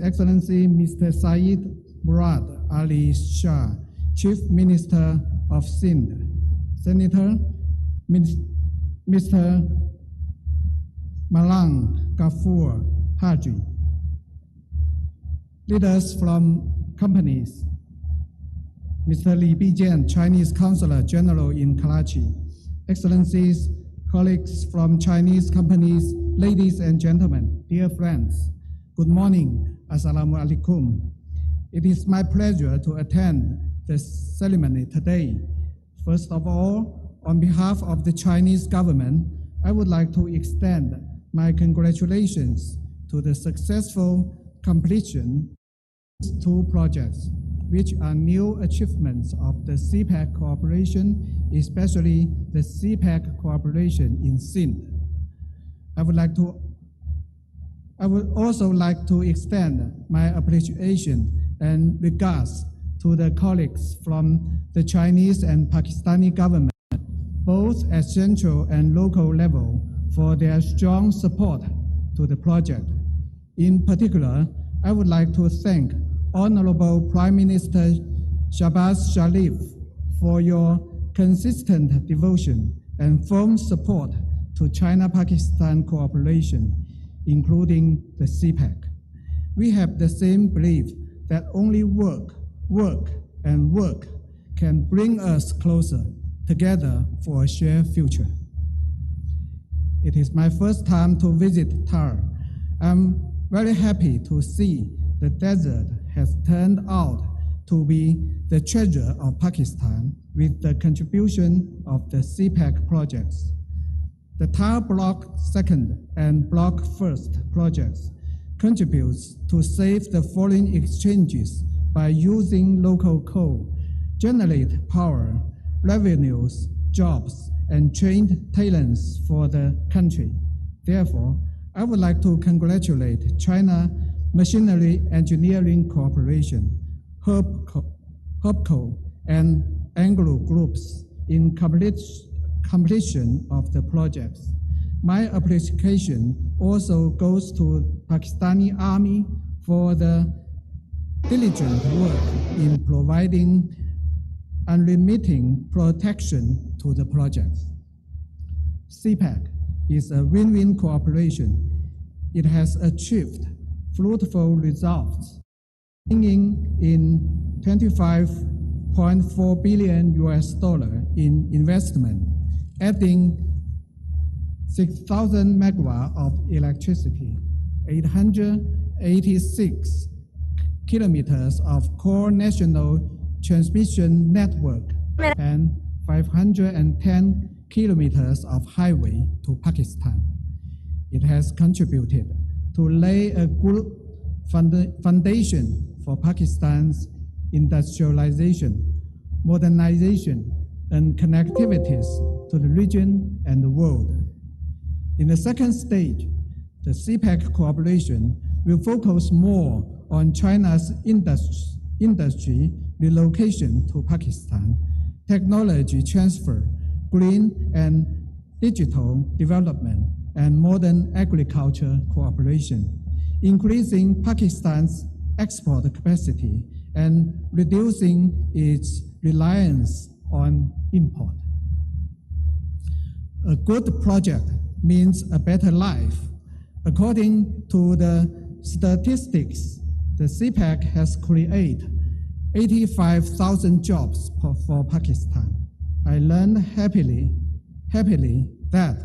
Excellency Mr. Syed Murad Ali Shah, Chief Minister of Sindh, Senator Mr. Malang Ghafoor Haji, leaders from companies, Mr. Li Bijian, Chinese Consular General in Karachi, Excellencies, colleagues from Chinese companies, ladies and gentlemen, dear friends, good morning, Assalamu alaikum. It is my pleasure to attend the ceremony today. First of all, on behalf of the Chinese government, I would like to extend my congratulations to the successful completion of two projects, which are new achievements of the CPEC cooperation, especially the CPEC cooperation in Sindh. I would also like to extend my appreciation and regards to the colleagues from the Chinese and Pakistani government, both at central and local level, for their strong support to the project. In particular, I would like to thank Honorable Prime Minister Shahbaz Sharif for your consistent devotion and firm support to China-Pakistan cooperation, including the CPEC. We have the same belief that only work can bring us closer together for a shared future. It is my first time to visit Thar. I'm very happy to see the desert has turned out to be the treasure of Pakistan with the contribution of the CPEC projects. The Thar Block 2nd and Block 1st projects contributes to save the foreign exchanges by using local coal, generate power, revenues, jobs, and trained talents for the country. Therefore, I would like to congratulate China Machinery Engineering Corporation, HERBCO, and Anglo Groups in completion of the projects. My appreciation also goes to Pakistani Army for the diligent work in providing unremitting protection to the projects. CPEC is a win-win cooperation. It has achieved fruitful results, bringing in $25.4 billion in investment, adding 6,000 megawatts of electricity, 886 kilometers of core national transmission network, and 510 kilometers of highway to Pakistan. It has contributed to lay a good foundation for Pakistan's industrialization, modernization, and connectivities to the region and the world. In the second stage, the CPEC cooperation will focus more on China's industry relocation to Pakistan, technology transfer, green and digital development, and modern agriculture cooperation, increasing Pakistan's export capacity and reducing its reliance on import. A good project means a better life. According to the statistics, the CPEC has created 85,000 jobs for Pakistan. I learned happily that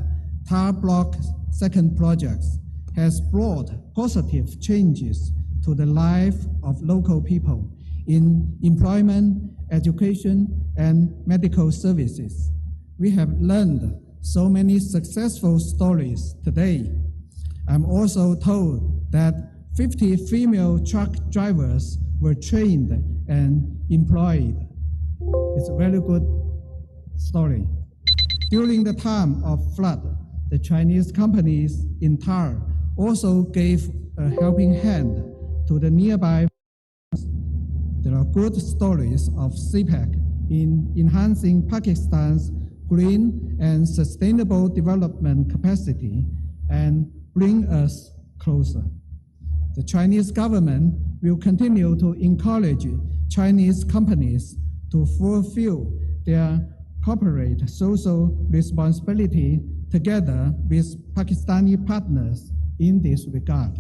Thar Block 2nd projects has brought positive changes to the life of local people in employment, education, and medical services. We have learned so many successful stories today. I'm also told that 50 female truck drivers were trained and employed. It's a very good story. During the time of flood, the Chinese companies in Thar also gave a helping hand to the nearby. There are good stories of CPEC in enhancing Pakistan's green and sustainable development capacity and bring us closer. The Chinese government will continue to encourage Chinese companies to fulfill their corporate social responsibility together with Pakistani partners in this regard.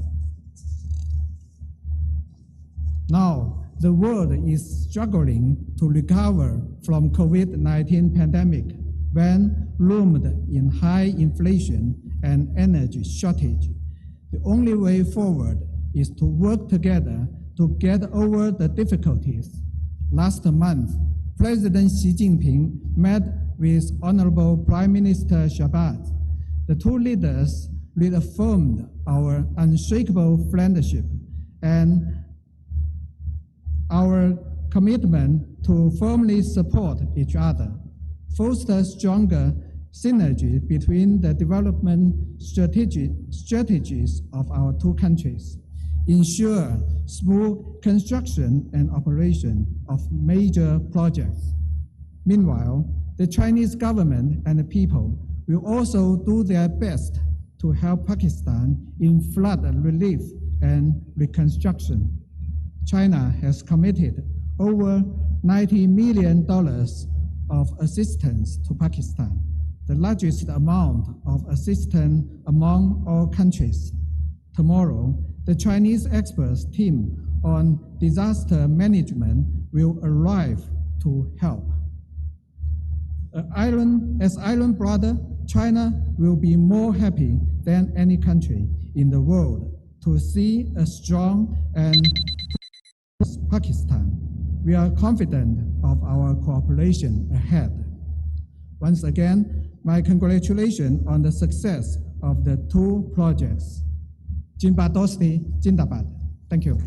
Now, the world is struggling to recover from COVID-19 pandemic when loomed in high inflation and energy shortage. The only way forward is to work together to get over the difficulties. Last month, President Xi Jinping met with Honorable Prime Minister Shahbaz. The two leaders reaffirmed our unshakable friendship and our commitment to firmly support each other, foster stronger synergy between the development strategies of our two countries, ensure smooth construction and operation of major projects. Meanwhile, the Chinese government and the people will also do their best to help Pakistan in flood relief and reconstruction. China has committed over $90 million of assistance to Pakistan, the largest amount of assistance among all countries. Tomorrow, the Chinese experts team on disaster management will arrive to help. As island brother, China will be more happy than any country in the world to see a strong and Pakistan. We are confident of our cooperation ahead. Once again, my congratulations on the success of the two projects. Jinba Dosti, Jindabad. Thank you.